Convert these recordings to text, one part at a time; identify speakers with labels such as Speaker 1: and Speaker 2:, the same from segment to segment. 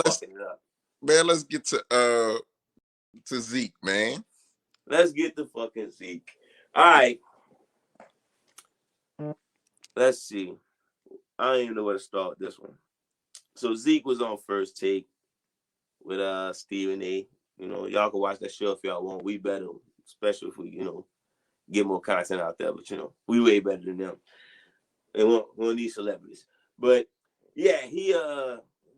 Speaker 1: fucking it up.
Speaker 2: Man, let's get to Zeke, man.
Speaker 1: Let's get to fucking Zeke. All right. Let's see. I don't even know where to start with this one. So Zeke was on First Take with Stephen A. You know, y'all can watch that show if y'all want. We better, especially if we, get more content out there. But we way better than them. And we don't need celebrities. But yeah, he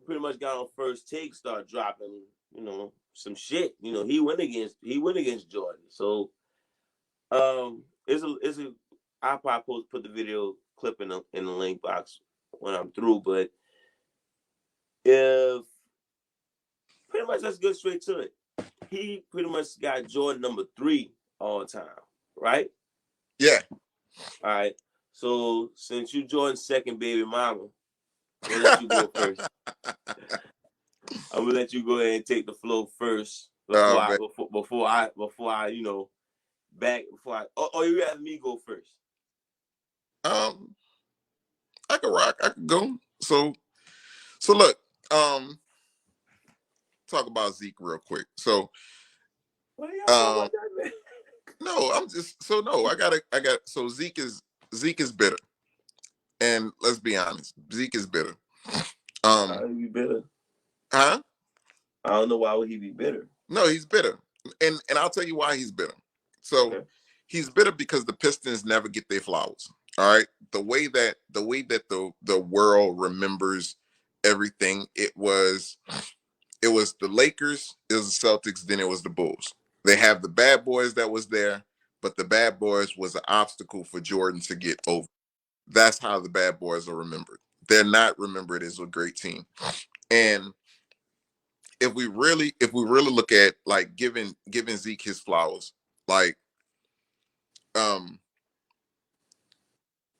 Speaker 1: pretty much got on First Take, started dropping, some shit. He went against Jordan. So it's a I'll probably put the video clip in the link box when I'm through. But if pretty much let's go straight to it. He pretty much got Jordan number 3 all time, right?
Speaker 2: Yeah.
Speaker 1: All right. So since you Jordan's second baby mama, I'm gonna let you go first. I'm gonna let you go ahead and take the flow first before I you have me go first.
Speaker 2: I could rock. I could go. So look. Talk about Zeke real quick. So.
Speaker 1: What are y'all about that, man?
Speaker 2: No, I got. So Zeke is bitter, and let's be honest, Zeke is bitter.
Speaker 1: Why would he be bitter?
Speaker 2: Huh?
Speaker 1: I don't know why would he be bitter.
Speaker 2: No, he's bitter, and I'll tell you why he's bitter. So he's bitter because the Pistons never get their flowers. All right, the way that the world remembers everything, it was the Lakers, it was the Celtics, then it was the Bulls. They have the bad boys that was there, but the bad boys was an obstacle for Jordan to get over. That's how the bad boys are remembered. They're not remembered as a great team. And if we really look at like giving Zeke his flowers, like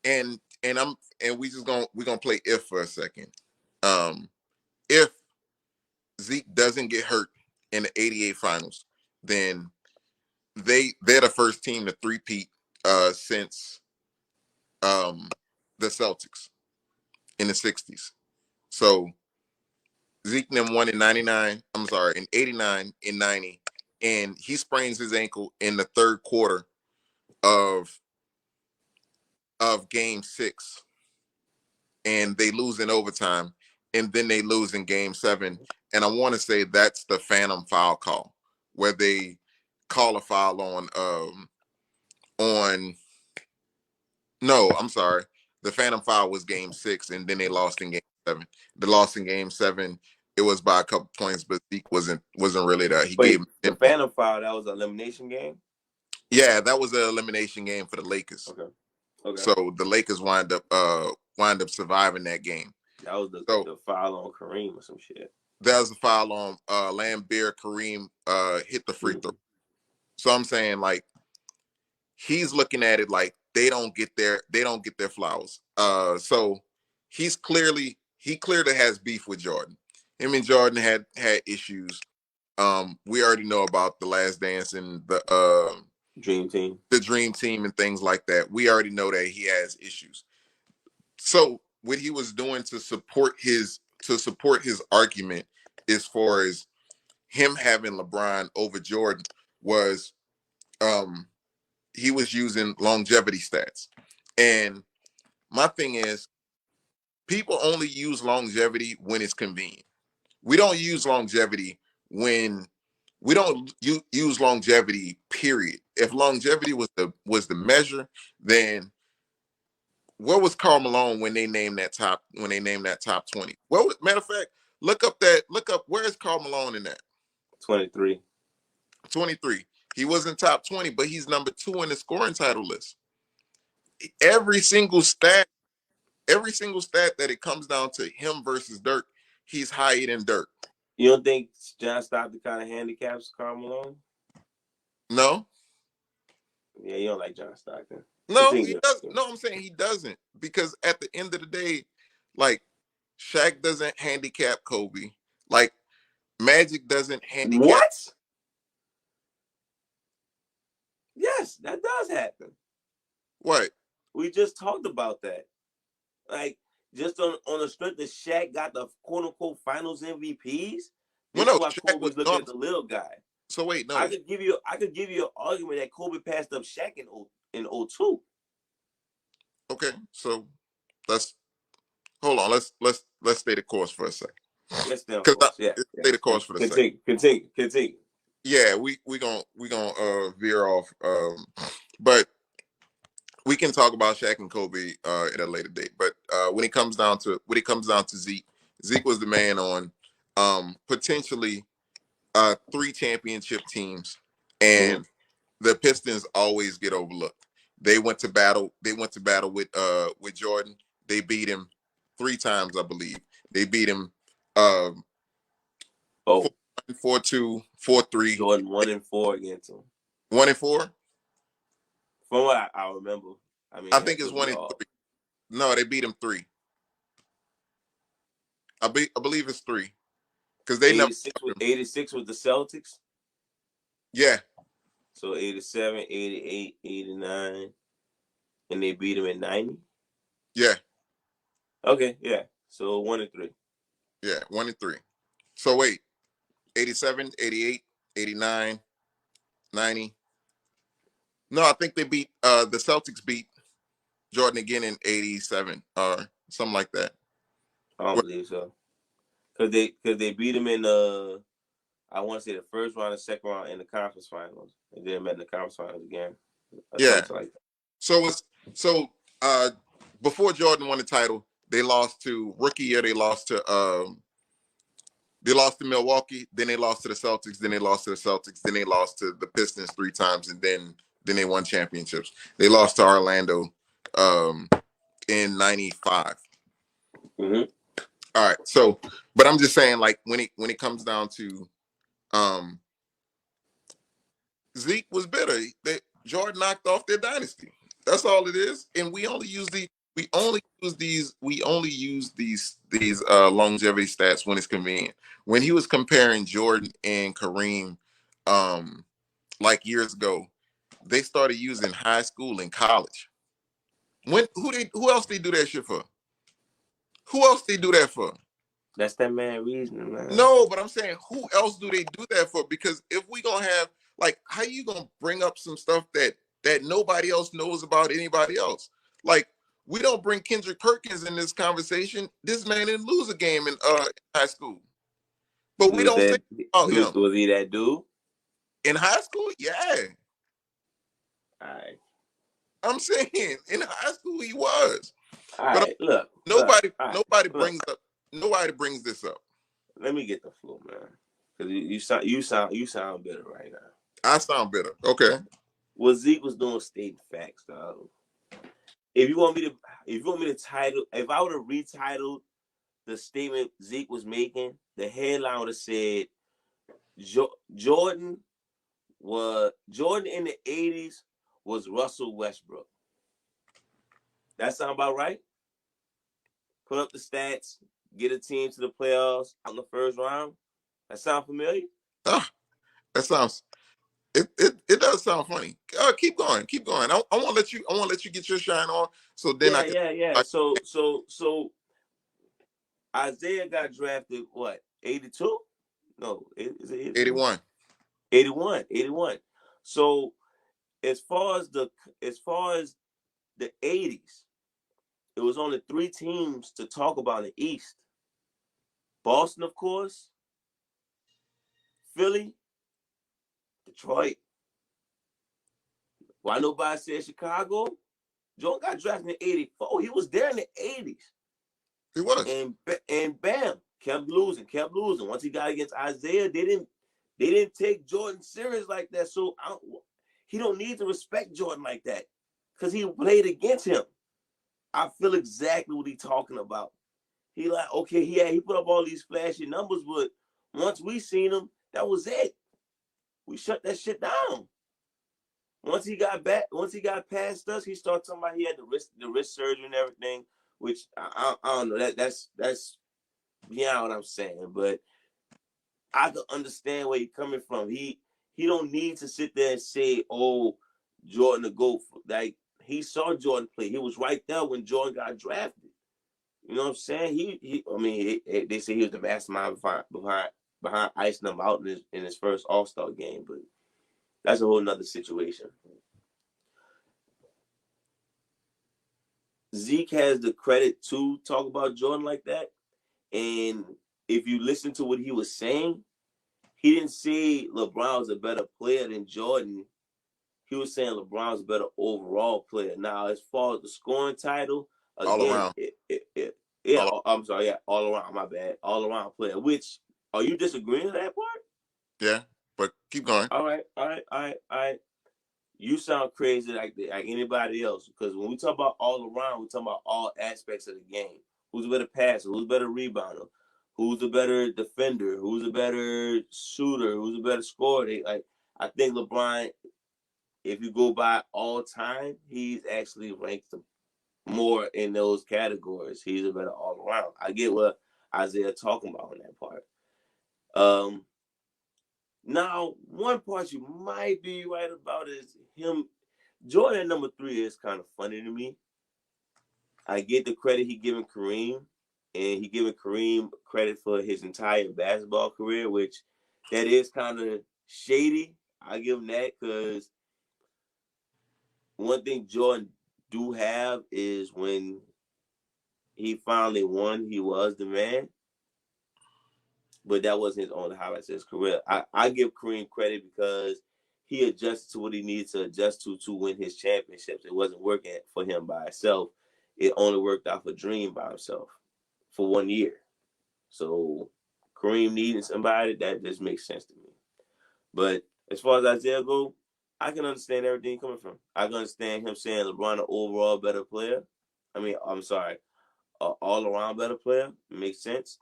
Speaker 2: and we're gonna play if for a second. If Zeke doesn't get hurt in the '88 finals, then they're the first team to three-peat since the Celtics in the '60s. So Zeke them won in '99. I'm sorry, in '89, in '90, and he sprains his ankle in the third quarter of Game 6, and they lose in overtime, and then they lose in Game 7. And I want to say that's the phantom foul call, where they call a foul on. No, I'm sorry. The phantom foul was Game 6, and then they lost in Game 7. They lost in Game 7. It was by a couple points, but Zeke wasn't really there. He gave
Speaker 1: the phantom foul. That was an elimination game.
Speaker 2: Yeah, that was an elimination game for the Lakers.
Speaker 1: Okay.
Speaker 2: So the Lakers wind up surviving that game.
Speaker 1: That was the foul on Kareem or some shit.
Speaker 2: That was the foul on Lambert. Kareem hit the free throw. So I'm saying, like, he's looking at it like they don't get their flowers. So he clearly has beef with Jordan. Him and Jordan had issues. We already know about the Last Dance and the
Speaker 1: Dream Team
Speaker 2: and things like that. We already know that he has issues. So what he was doing to support his argument as far as him having LeBron over Jordan was he was using longevity stats. And my thing is, people only use longevity when it's convenient. We don't use longevity use longevity, period. If longevity was the measure, then what was Karl Malone when they named that top 20? Well, matter of fact, look up where's Karl Malone in that?
Speaker 1: 23.
Speaker 2: He wasn't top 20, but he's number 2 in the scoring title list. Every single stat that it comes down to him versus Dirk, he's higher than Dirk.
Speaker 1: You don't think John Stockton kind of handicaps Karl Malone?
Speaker 2: No.
Speaker 1: Yeah, you don't like John Stockton.
Speaker 2: No, he doesn't. No, I'm saying he doesn't, because at the end of the day, like, Shaq doesn't handicap Kobe. Like, Magic doesn't handicap.
Speaker 1: What? Yes, that does happen.
Speaker 2: What?
Speaker 1: We just talked about that. Like, just on the strength that Shaq got the quote unquote Finals MVPs.
Speaker 2: Well,
Speaker 1: This is
Speaker 2: no,
Speaker 1: why
Speaker 2: Shaq was
Speaker 1: Kobe's looking
Speaker 2: gone.
Speaker 1: at the little guy.
Speaker 2: So wait, no.
Speaker 1: I could give you an argument that Kobe passed up Shaq in 02.
Speaker 2: Okay, so let's hold on. Let's stay the course for a second.
Speaker 1: Let's stay on course. Yeah.
Speaker 2: Stay the course for a
Speaker 1: second. Continue.
Speaker 2: Yeah, we gonna veer off. But we can talk about Shaq and Kobe at a later date. But when it comes down to Zeke was the man on potentially 3 championship teams, and the Pistons always get overlooked. They went to battle with Jordan. They beat him 3 times, I believe. They beat him 4-2, 4-3.
Speaker 1: Jordan 1-4 against him.
Speaker 2: 1-4?
Speaker 1: From what I remember.
Speaker 2: I think it's 1-3. No, they beat him 3. I believe it's 3. Because they
Speaker 1: 86 with the Celtics.
Speaker 2: Yeah.
Speaker 1: So 87, 88, 89. And they beat him at 90?
Speaker 2: Yeah.
Speaker 1: Okay, yeah. So 1-3.
Speaker 2: Yeah, 1-3. So wait. 87, 88, 89, 90. No, I think they beat the Celtics beat Jordan again in 87 or something like that.
Speaker 1: I don't believe so. Cause they beat him in I want to say the first round and second round in the conference finals. And then met in the conference finals again.
Speaker 2: Yeah.
Speaker 1: Like
Speaker 2: that. So before Jordan won the title, they lost to rookie year, they lost to Milwaukee, then they lost to the Celtics, then they lost to the Celtics, then they lost to the Pistons 3 times, and then they won championships. They lost to Orlando in 95.
Speaker 1: Mm-hmm.
Speaker 2: All right. So, but I'm just saying, like, when it comes down to Zeke was better. Jordan knocked off their dynasty. That's all it is. And we only use these longevity stats when it's convenient. When he was comparing Jordan and Kareem like years ago, they started using high school and college. Who else they do that shit for? Who else they do that for?
Speaker 1: That's that man reasoning, man.
Speaker 2: No, but I'm saying, who else do they do that for? Because if we gonna have, like, how you gonna bring up some stuff that nobody else knows about anybody else? Like, we don't bring Kendrick Perkins in this conversation. This man didn't lose a game in high school, but we don't say about him.
Speaker 1: Was he that dude
Speaker 2: in high school? Yeah.
Speaker 1: All right.
Speaker 2: I'm saying in high school he was.
Speaker 1: All right. Look.
Speaker 2: Nobody brings this up.
Speaker 1: Let me get the floor, man. Because you sound bitter right now.
Speaker 2: I sound bitter. Okay.
Speaker 1: What Zeke was doing stating facts, dog. If I would have retitled the statement Zeke was making, the headline would have said Jordan in the 80s was Russell Westbrook. That sound about right? Put up the stats, get a team to the playoffs out in the first round. That sound familiar?
Speaker 2: That sounds. It does sound funny. Keep going. I want to let you get your shine on. So then
Speaker 1: So Isaiah got drafted what? 82? No, is it
Speaker 2: 81?
Speaker 1: 81. So as far as the 80s, it was only 3 teams to talk about in the East. Boston, of course, Philly, Detroit. Why nobody said Chicago? Jordan got drafted in 84. He was there in the 80s.
Speaker 2: He was.
Speaker 1: And bam, kept losing. Once he got against Isaiah, they didn't take Jordan serious like that. So he don't need to respect Jordan like that because he played against him. I feel exactly what he's talking about. He like, okay, he put up all these flashy numbers, but once we seen him, that was it. We shut that shit down. Once he got past us, he started talking about he had the wrist surgery and everything, which I don't know. That's beyond what I'm saying, but I can understand where he's coming from. He don't need to sit there and say, "Oh, Jordan the GOAT." Like, he saw Jordan play. He was right there when Jordan got drafted. You know what I'm saying? They say he was the mastermind behind icing them out in his first All-Star game, but that's a whole nother situation. Zeke has the credit to talk about Jordan like that, and if you listen to what he was saying, he didn't say LeBron was a better player than Jordan. He was saying LeBron's a better overall player. Now, as far as the scoring title,
Speaker 2: All
Speaker 1: again,
Speaker 2: around.
Speaker 1: I'm sorry, all around, my bad, all around player. Which, are you disagreeing with that part?
Speaker 2: Yeah, but keep going.
Speaker 1: All right. You sound crazy like anybody else, because when we talk about all around, we talk about all aspects of the game. Who's a better passer? Who's a better rebounder? Who's a better defender? Who's a better shooter? Who's a better scorer? I think LeBron, if you go by all time, he's actually ranked more in those categories. He's a better all around. I get what Isaiah talking about in that part. Now, one part you might be right about is him. Jordan number 3 is kind of funny to me. I get the credit he giving Kareem, and he giving Kareem credit for his entire basketball career, which that is kind of shady. I give him that, because one thing Jordan do have is when he finally won, he was the man. But that wasn't his only highlights of his career. I give Kareem credit because he adjusted to what he needed to adjust to win his championships. It wasn't working for him by himself. It only worked out for Dream by himself for 1 year. So Kareem needing somebody, that just makes sense to me. But as far as Isaiah go, I can understand everything coming from. I can understand him saying LeBron an overall better player. I'm sorry, all around better player. Makes sense.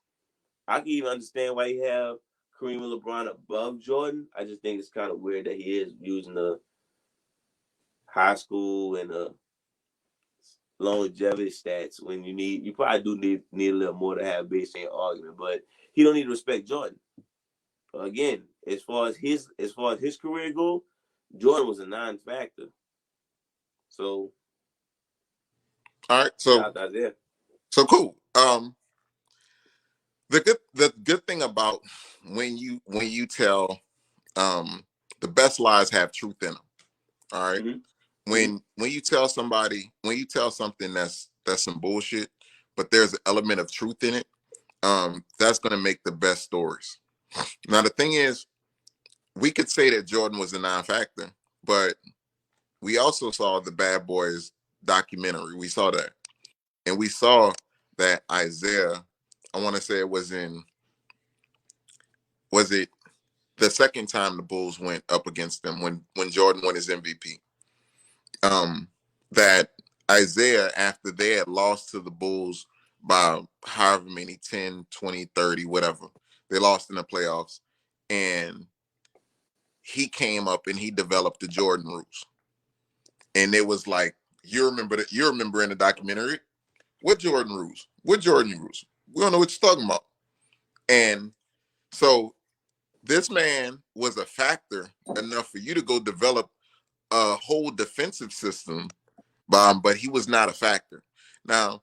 Speaker 1: I can even understand why you have Kareem and LeBron above Jordan. I just think it's kind of weird that he is using the high school and the longevity stats when you probably do need a little more to have base in your argument, but he don't need to respect Jordan. Again, as far as his career go, Jordan was a non-factor. So,
Speaker 2: All right,
Speaker 1: shout out there.
Speaker 2: so cool. The good thing about when you tell the best lies have truth in them. All right.
Speaker 1: Mm-hmm.
Speaker 2: When you tell something that's some bullshit, but there's an element of truth in it, that's gonna make the best stories. Now the thing is, we could say that Jordan was a non-factor, but we also saw the Bad Boys documentary. We saw that, and we saw that Isaiah, I want to say it was it the second time the Bulls went up against them when Jordan won his MVP. That Isaiah, after they had lost to the Bulls by however many, 10, 20, 30, whatever, they lost in the playoffs, and he came up and he developed the Jordan rules. And it was like, you remember in the documentary, what Jordan rules? What Jordan rules? We don't know what you're talking about. And so this man was a factor enough for you to go develop a whole defensive system, but he was not a factor. Now,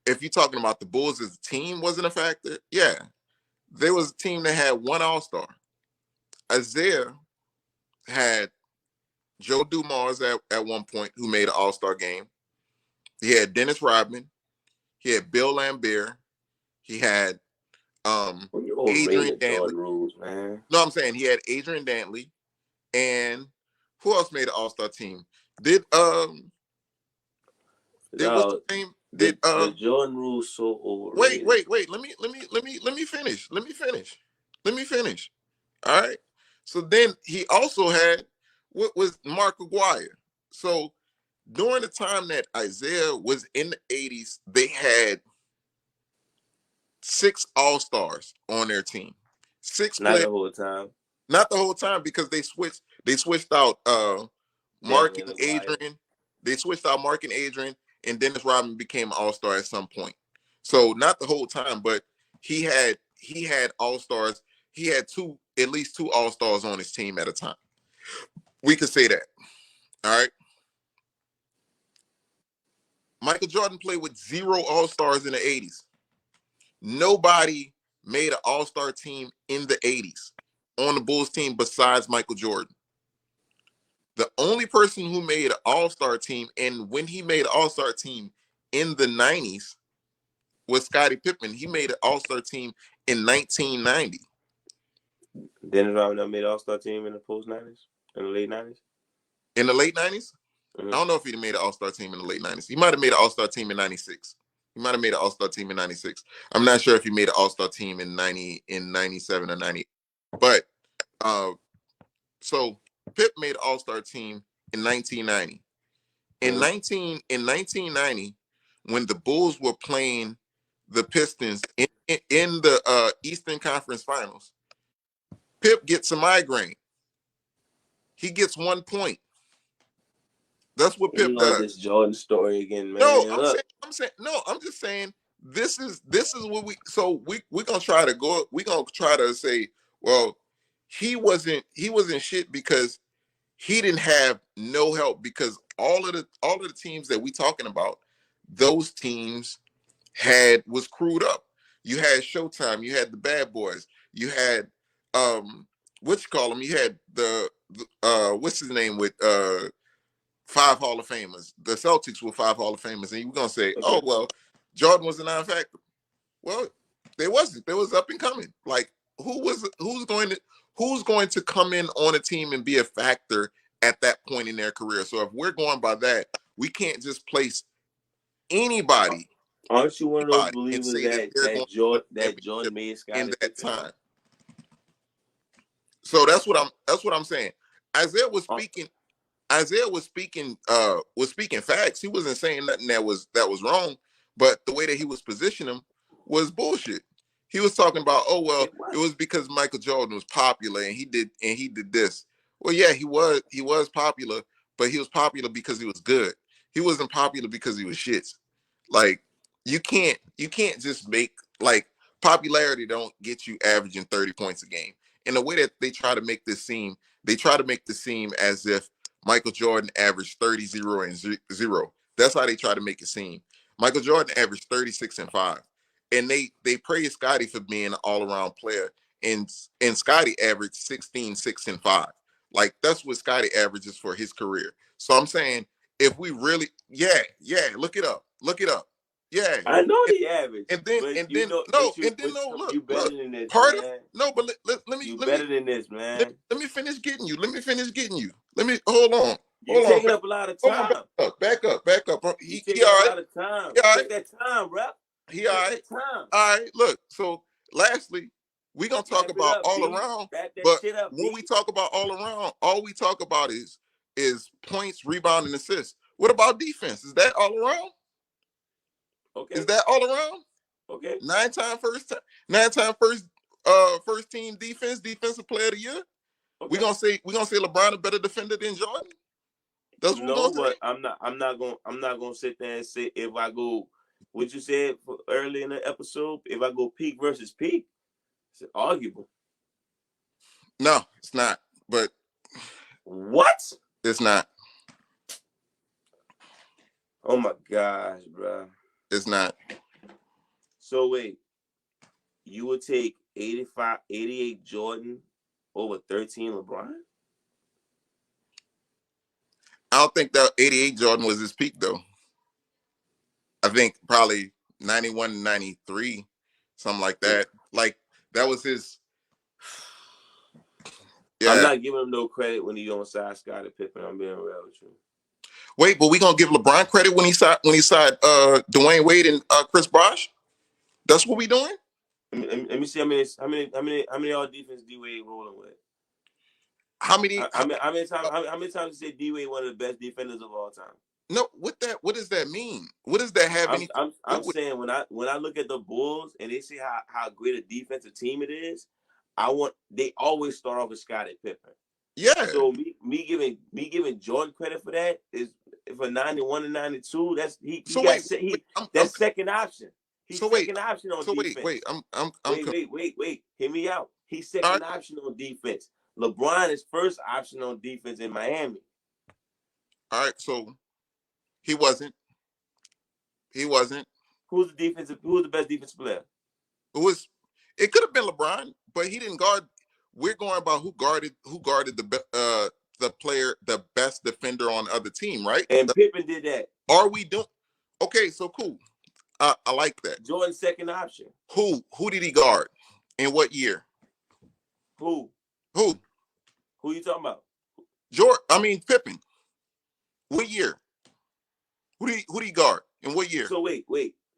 Speaker 2: if you're talking about the Bulls as a team wasn't a factor, yeah. There was a team that had one All-Star. Isaiah had Joe Dumars at one point, who made an All-Star game. He had Dennis Rodman. He had Bill Laimbeer. He had
Speaker 1: You
Speaker 2: Adrian
Speaker 1: overrated
Speaker 2: Dantley.
Speaker 1: Jordan rules, man.
Speaker 2: No, I'm saying he had Adrian Dantley. And who else made an All-Star team? Did what's the name?
Speaker 1: The Jordan rules so overrated.
Speaker 2: Wait. Let me finish. All right. So then he also had what was Mark Aguirre. So during the time that Isaiah was in the 80s, they had 6 All-Stars on their team. 6
Speaker 1: Not
Speaker 2: players.
Speaker 1: the whole time.
Speaker 2: Not the whole time, because they switched out Mark and Adrian. They switched out Mark and Adrian, and Dennis Rodman became an All-Star at some point. So not the whole time, but he had All-Stars. He had at least two All-Stars on his team at a time. We could say that. All right. Michael Jordan played with 0 All-Stars in the 80s. Nobody made an All-Star team in the 80s on the Bulls team besides Michael Jordan. The only person who made an All-Star team, and when he made an All-Star team in the 90s, was Scottie Pippen. He made an All-Star team in 1990.
Speaker 1: Dennis Rodman made an All-Star team in the post-90s, in the late 90s?
Speaker 2: In the late 90s? Mm-hmm. I don't know if he made an All-Star team in the late 90s. He might have made an All-Star team in 96. He might have made an All-Star team in 96. I'm not sure if he made an All-Star team in 97 or 90. But so Pip made an All-Star team in 1990. In 1990, when the Bulls were playing the Pistons in the Eastern Conference Finals, Pip gets a migraine. He gets 1 point. That's what Pip does.
Speaker 1: This Jordan story again, man.
Speaker 2: No, I'm just saying this is what we're gonna try to go. We're gonna try to say, well, he wasn't shit because he didn't have no help, because all of the teams that we talking about, those teams was crewed up. You had Showtime, you had the Bad Boys, you had what you call them, you had the what's his name with 5 Hall of Famers. The Celtics were 5 Hall of Famers, and you're gonna say, okay, oh well, Jordan was a non-factor. Well, they wasn't. They was up and coming. Like who's going to come in on a team and be a factor at that point in their career? So if we're going by that, we can't just place anybody.
Speaker 1: Aren't you one of those believers that Jordan made Scottie in that time?
Speaker 2: So that's what I'm saying. Isaiah was speaking facts. He wasn't saying nothing that was wrong, but the way that he was positioning him was bullshit. He was talking about, oh well, it was because Michael Jordan was popular and he did this. Well, yeah, he was popular, but he was popular because he was good. He wasn't popular because he was shit. Like you can't just make, like, popularity don't get you averaging 30 points a game. And the way that they try to make this seem, as if Michael Jordan averaged 30, 0, and 0. That's how they try to make it seem. Michael Jordan averaged 36 and 5. And they praise Scottie for being an all-around player. And Scottie averaged 16, 6, and 5. Like, that's what Scottie averages for his career. So I'm saying, if we really, look it up. Yeah.
Speaker 1: I know the average.
Speaker 2: And then look,
Speaker 1: you better than this,
Speaker 2: part
Speaker 1: man.
Speaker 2: of, no, but let me,
Speaker 1: you better than this, man.
Speaker 2: Let me finish getting you. Let me, hold on.
Speaker 1: You're taking up a lot of time.
Speaker 2: Back up.
Speaker 1: He taking up a lot of time. Take that time, rep.
Speaker 2: He all right. All right, look. So lastly, we're gonna talk about all around. But when we talk about all around, all we talk about is points, rebound, and assists. What about defense? Is that all around?
Speaker 1: Okay.
Speaker 2: Is that all around?
Speaker 1: Okay.
Speaker 2: 9-time first team defensive player of the year. Okay. We're gonna say LeBron a better defender than Jordan. That's what we're gonna say.
Speaker 1: I'm not gonna sit there and say, if I go, what you said early in the episode, if I go peak versus peak, it's arguable.
Speaker 2: No, it's not. But
Speaker 1: what?
Speaker 2: It's not.
Speaker 1: Oh my gosh, bro.
Speaker 2: It's not.
Speaker 1: So wait, you would take 88 Jordan over 13 LeBron?
Speaker 2: I don't think that 88 Jordan was his peak, though. I think probably 91, 93, something like that. Like, that was his.
Speaker 1: Yeah. I'm not giving him no credit when he on side Scottie Pippen. I'm being real with you.
Speaker 2: Wait, but we gonna give LeBron credit when he signed Dwayne Wade and Chris Bosh? That's what we doing?
Speaker 1: Let me see how many all defense D Wade rolling with.
Speaker 2: How many
Speaker 1: times you say D Wade one of the best defenders of all time?
Speaker 2: No, what does that mean? What does that have anything?
Speaker 1: I'm saying when I look at the Bulls and they see how great a defensive team it is, they always start off with Scottie Pippen.
Speaker 2: Yeah.
Speaker 1: So me giving Jordan credit for that is for 91 and 92. That's second option. He's second option on defense. Wait. Hear me out. He's second option on defense. LeBron is first option on defense in Miami.
Speaker 2: All right, so he wasn't. He wasn't.
Speaker 1: Who's the best defensive player?
Speaker 2: It could have been LeBron, but he didn't guard. We're going about who guarded the player, the best defender on the other team, right?
Speaker 1: And Pippen did that.
Speaker 2: Are we doing? Okay, so cool. I like that.
Speaker 1: Jordan's second option.
Speaker 2: Who did he guard? In what year?
Speaker 1: Who you talking about?
Speaker 2: Pippen. What year? Who did he guard? In what year?
Speaker 1: So wait.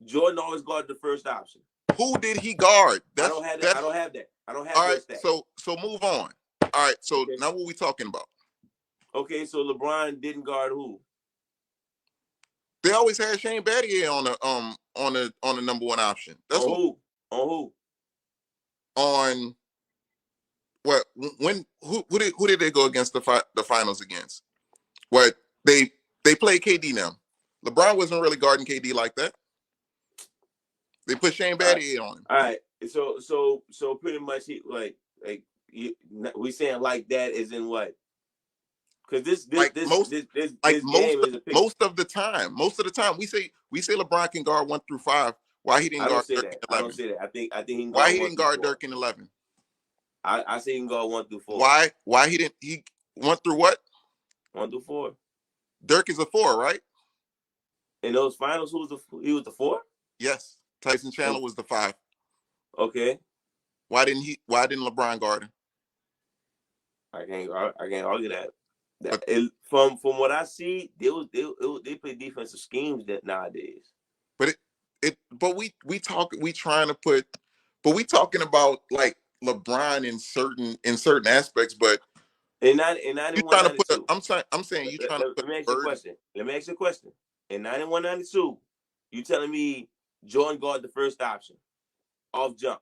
Speaker 1: Jordan always guarded the first option.
Speaker 2: Who did he guard?
Speaker 1: I don't have that. All right,
Speaker 2: so move on. All right, so okay. Now what we talking about?
Speaker 1: Okay, so LeBron didn't guard who?
Speaker 2: They always had Shane Battier on the number one option. That's
Speaker 1: on who?
Speaker 2: On what? When? Who did they go against the finals against? What they played KD now. LeBron wasn't really guarding KD like that. They put Shane Battier on him.
Speaker 1: All right. So pretty much we saying like that is in what? Because most
Speaker 2: of the time we say LeBron can guard 1 through 5. Why he didn't guard Dirk in 11? I
Speaker 1: don't say that. I think he can
Speaker 2: why he didn't guard Dirk in 11?
Speaker 1: I say he can guard 1 through 4.
Speaker 2: Why he didn't? He 1 through what?
Speaker 1: 1 through 4.
Speaker 2: Dirk is a 4, right?
Speaker 1: In those finals, he was the 4?
Speaker 2: Yes. Tyson Chandler was the 5.
Speaker 1: Okay.
Speaker 2: Why didn't LeBron guard him?
Speaker 1: I can't argue that. From what I see, they play defensive schemes that nowadays.
Speaker 2: But we talking about like LeBron in certain aspects, but
Speaker 1: in 91,
Speaker 2: I'm saying you trying to put.
Speaker 1: Let me ask you a question. In 91, 92, you telling me Jordan guard the first option off jump?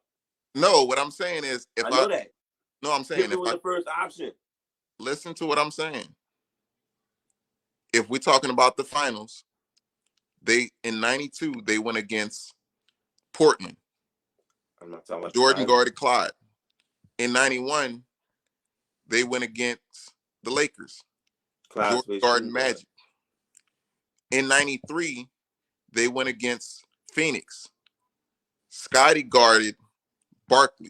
Speaker 2: No, what I'm saying is
Speaker 1: I know that.
Speaker 2: No, I'm saying
Speaker 1: Pippen was the first option.
Speaker 2: Listen to what I'm saying. If we're talking about the finals, in 92 they went against Portland.
Speaker 1: I'm not talking about
Speaker 2: Jordan guarded Clyde. In 91, they went against the Lakers. Jordan guarded Magic. In 93, they went against Phoenix. Scotty guarded Barkley.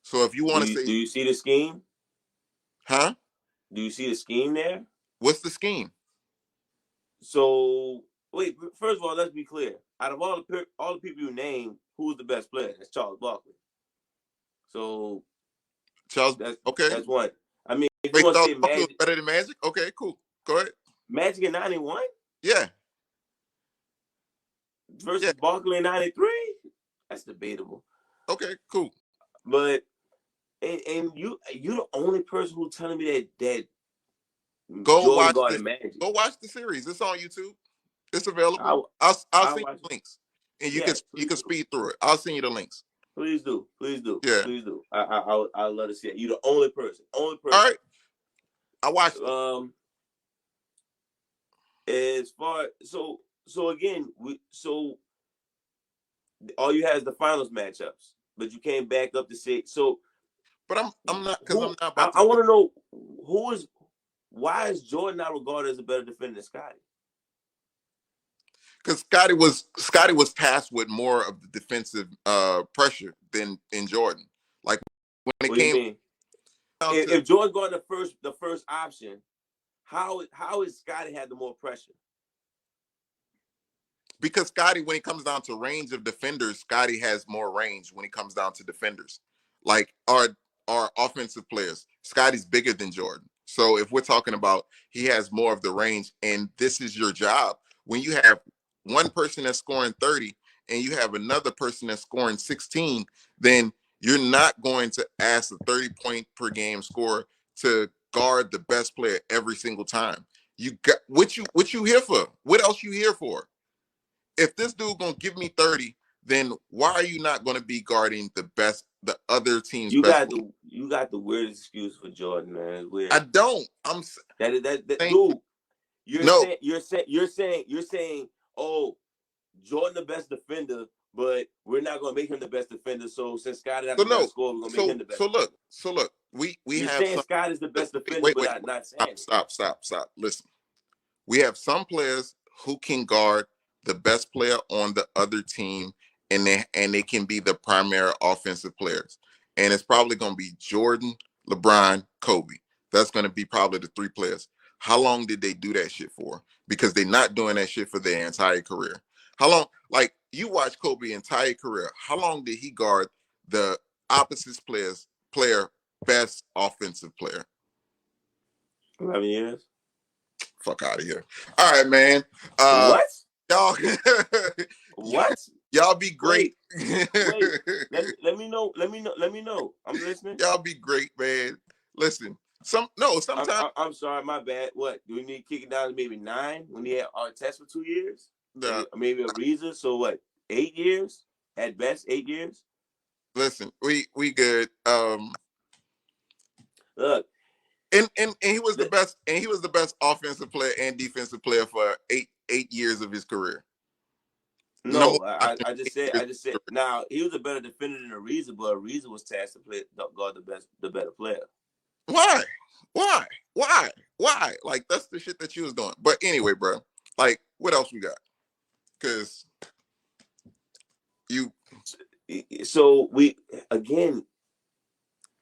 Speaker 2: So if you want to say,
Speaker 1: do you see the scheme?
Speaker 2: Huh?
Speaker 1: Do you see the scheme there?
Speaker 2: What's the scheme?
Speaker 1: So wait, first of all, let's be clear. Out of all the people you name, who's the best player? That's Charles Barkley. So
Speaker 2: Charles, okay,
Speaker 1: that's one. I mean, if
Speaker 2: wait,
Speaker 1: you want to say Magic,
Speaker 2: better than Magic? Okay, cool. Go ahead.
Speaker 1: Magic in 91?
Speaker 2: Yeah.
Speaker 1: Versus Barkley in 93? That's debatable.
Speaker 2: Okay, cool.
Speaker 1: But and you're the only person who's telling me that
Speaker 2: go watch the series. It's on YouTube. It's available. I'll send you the links, and you can speed through it. I'll send you the links.
Speaker 1: Please do.
Speaker 2: Yeah.
Speaker 1: Please do. I'd love to see it. You're the only person. All
Speaker 2: right. I watched it.
Speaker 1: As far so again, all you have is the finals matchups, but you came back up to say so.
Speaker 2: But I'm not because I'm not.
Speaker 1: I want to know why is Jordan not regarded as a better defender than Scotty?
Speaker 2: Because Scotty was tasked with more of the defensive pressure than in Jordan. Like when it came.
Speaker 1: If Jordan got the first option, how is Scotty had the more pressure?
Speaker 2: Because Scotty, when it comes down to range of defenders, Scotty has more range when it comes down to defenders. Like our offensive players, Scotty's bigger than Jordan. So if we're talking about he has more of the range, and this is your job, when you have one person that's scoring 30 and you have another person that's scoring 16, then you're not going to ask a 30-point per game scorer to guard the best player every single time. You got what you here for? What else you here for? If this dude gonna give me 30, then why are you not gonna be guarding the other team's best?
Speaker 1: You got the weirdest excuse for Jordan, man. It's weird.
Speaker 2: I don't. I'm
Speaker 1: that
Speaker 2: saying,
Speaker 1: dude. You're saying, oh, Jordan the best defender, but we're not gonna make him the best defender. So since Scotty not the best scorer, we're gonna make him the best.
Speaker 2: So look, we
Speaker 1: you're
Speaker 2: have
Speaker 1: saying Scott is the best defender, but not saying.
Speaker 2: Stop. Listen, we have some players who can guard the best player on the other team, and they can be the primary offensive players. And it's probably going to be Jordan, LeBron, Kobe. That's going to be probably the three players. How long did they do that shit for? Because they're not doing that shit for their entire career. How long? Like, you watch Kobe's entire career. How long did he guard the opposite player best offensive player?
Speaker 1: 11 years.
Speaker 2: Fuck out of here. All right, man.
Speaker 1: What?
Speaker 2: Y'all,
Speaker 1: what?
Speaker 2: Y'all be great.
Speaker 1: Wait. Let me know. I'm listening.
Speaker 2: Y'all be great, man. Listen, sometimes
Speaker 1: I'm sorry, my bad. What? Do we need to kick it down to maybe 9 when he had our test for 2 years? Maybe a reason. So what? 8 years at best. 8 years.
Speaker 2: Listen, we good.
Speaker 1: Look,
Speaker 2: and he was the best, and he was the best offensive player and defensive player for eight years of his career.
Speaker 1: No, I just said. Now he was a better defender than Ariza, but Ariza was tasked to guard the better player.
Speaker 2: Why? Like, that's the shit that you was doing. But anyway, bro. Like, what else we got? Because you.
Speaker 1: So we again.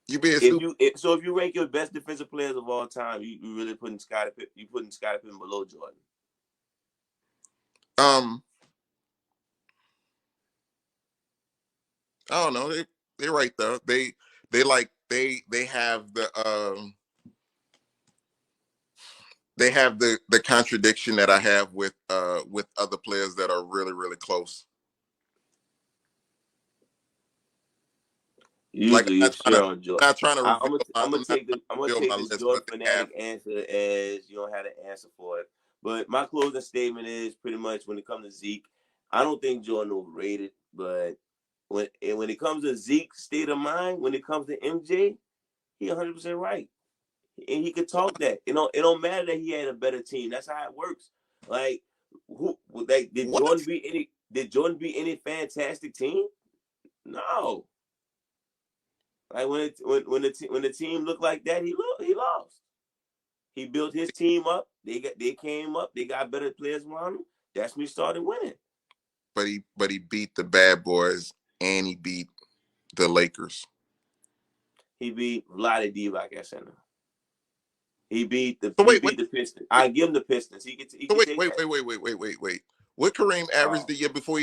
Speaker 2: You being
Speaker 1: if you rank your best defensive players of all time, you really putting Scottie Pippen below Jordan.
Speaker 2: I don't know. They're right though. They have the they have the contradiction that I have with other players that are really, really close.
Speaker 1: Usually, you're sure on Jordan.
Speaker 2: Not trying to.
Speaker 1: I'm gonna take this Jordan fanatic answer as you don't have an answer for it. But my closing statement is pretty much when it comes to Zeke, I don't think Jordan overrated. But when it comes to Zeke's state of mind, when it comes to MJ, he 100% right, and he could talk that. It don't matter that he had a better team. That's how it works. Like, did Jordan beat any fantastic team? No. Like when the team looked like that, he lost. He built his team up. They came up. They got better players around him. That's when he started winning.
Speaker 2: But he beat the bad boys and he beat the Lakers.
Speaker 1: He beat Vlade Divac at center. He beat the Pistons. I give him the Pistons.
Speaker 2: Wait. What Kareem averaged the year before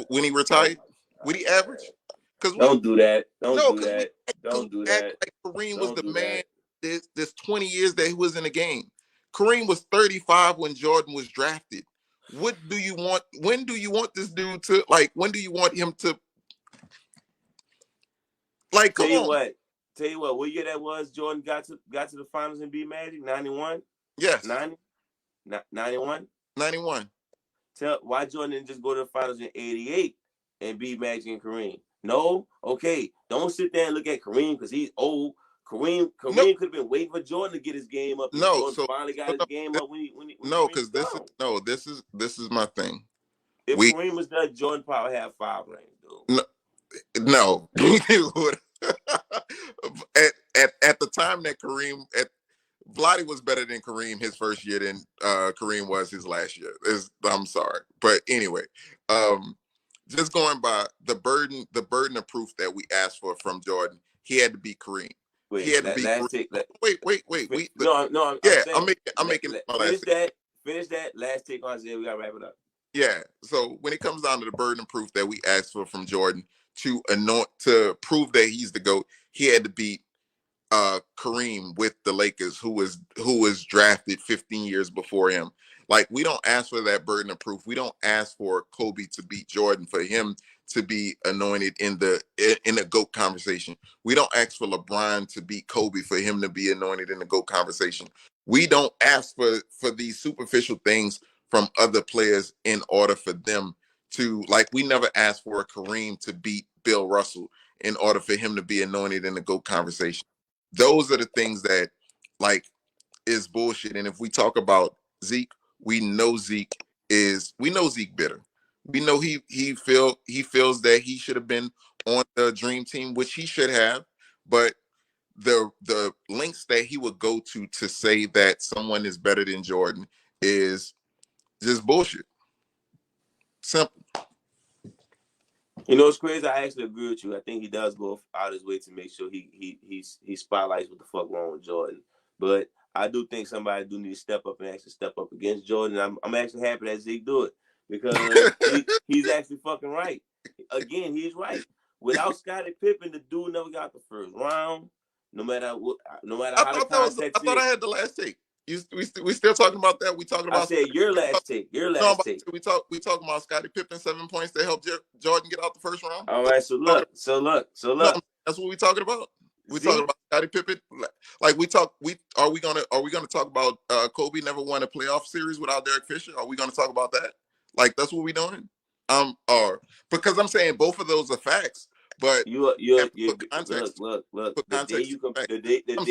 Speaker 2: when he retired? What he averaged?
Speaker 1: Don't do that. Don't do that.
Speaker 2: Like Kareem was the man. This 20 years that he was in the game. Kareem was 35 when Jordan was drafted. What do you want? When do you want this dude to, like? When do you want him to, like? Come on.
Speaker 1: Tell you what year that was? Jordan got to the finals and beat Magic. 91.
Speaker 2: Yes.
Speaker 1: 91.
Speaker 2: 91.
Speaker 1: Why Jordan didn't just go to the finals in 88 and beat Magic and Kareem? No, okay. Don't sit there and look at Kareem because he's old. Kareem could have been waiting for Jordan to get his game up. Jordan finally got his game up when
Speaker 2: because this is my thing.
Speaker 1: If Kareem was there, Jordan probably had 5 rings, dude.
Speaker 2: No. at the time that Vlade was better than Kareem his first year than Kareem was his last year. I'm sorry, but anyway, just going by the burden of proof that we asked for from Jordan, he had to beat Kareem.
Speaker 1: Wait,
Speaker 2: he had to beat Wait. I'm making my last take.
Speaker 1: Finish that last take on Isaiah. We gotta wrap it up.
Speaker 2: Yeah. So when it comes down to the burden of proof that we asked for from Jordan to prove that he's the GOAT, he had to beat Kareem with the Lakers, who was drafted 15 years before him. Like, we don't ask for that burden of proof. We don't ask for Kobe to beat Jordan for him to be anointed in the GOAT conversation. We don't ask for LeBron to beat Kobe for him to be anointed in the GOAT conversation. We don't ask for these superficial things from other players in order for them to, like, we never asked for a Kareem to beat Bill Russell in order for him to be anointed in the GOAT conversation. Those are the things that, like, is bullshit. And if we talk about Zeke, we know Zeke bitter. We know he feels that he should have been on the dream team, which he should have, but the lengths that he would go to say that someone is better than Jordan is just bullshit. Simple.
Speaker 1: You know, it's crazy. I actually agree with you. I think he does go out his way to make sure he spotlights what the fuck wrong with Jordan. But I do think somebody do need to step up and actually step up against Jordan. I'm actually happy that Zeke do it because he's actually fucking right. Again, he's right. Without Scottie Pippen, the dude never got the first round. No matter how the context.
Speaker 2: I thought I had the last take. We still talking about that? We talking about?
Speaker 1: I said your last take. Your last take.
Speaker 2: We talking about Scottie Pippen 7 points to help Jordan get out the first round.
Speaker 1: All right. So look.
Speaker 2: No, that's what we talking about. We talking about Scottie Pippen. Like are we gonna talk about Kobe never won a playoff series without Derek Fisher? Are we gonna talk about that? Like that's what we doing? Or because I'm saying both of those are facts. But
Speaker 1: you
Speaker 2: context.
Speaker 1: Look.
Speaker 2: I'm sorry,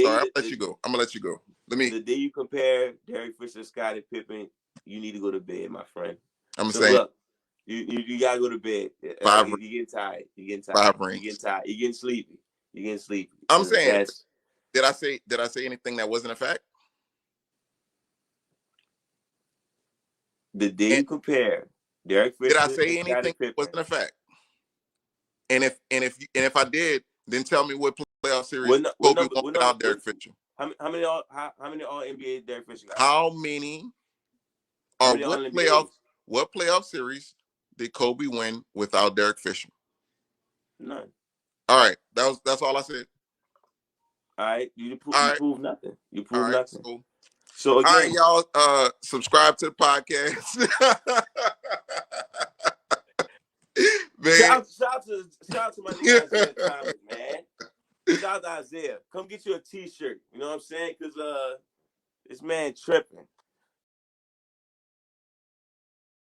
Speaker 2: I'll let you go. I'm gonna let you go.
Speaker 1: The day you compare Derek Fisher and Scottie Pippen, you need to go to bed, my friend.
Speaker 2: I'm saying,
Speaker 1: look, you gotta go to bed. You're getting tired. You're getting tired. You're getting tired. You're getting sleepy. You're getting sleepy.
Speaker 2: I'm saying, did I say anything that wasn't a fact?
Speaker 1: The day you compare Derek Fisher,
Speaker 2: did I say anything that wasn't a fact? And if I did, then tell me what playoff series Kobe won without Derek Fisher.
Speaker 1: How many all NBA Derek Fisher got?
Speaker 2: How many? Or what playoff series did Kobe win without Derek Fisher?
Speaker 1: None.
Speaker 2: All right, that's all I said.
Speaker 1: All right, you prove nothing. You prove nothing. So again,
Speaker 2: all right, y'all, subscribe to the podcast. Man.
Speaker 1: Shout out to my nigga Isaiah Thomas, man. Shout out to Isaiah. Come get you a t-shirt. You know what I'm saying? Because this man tripping.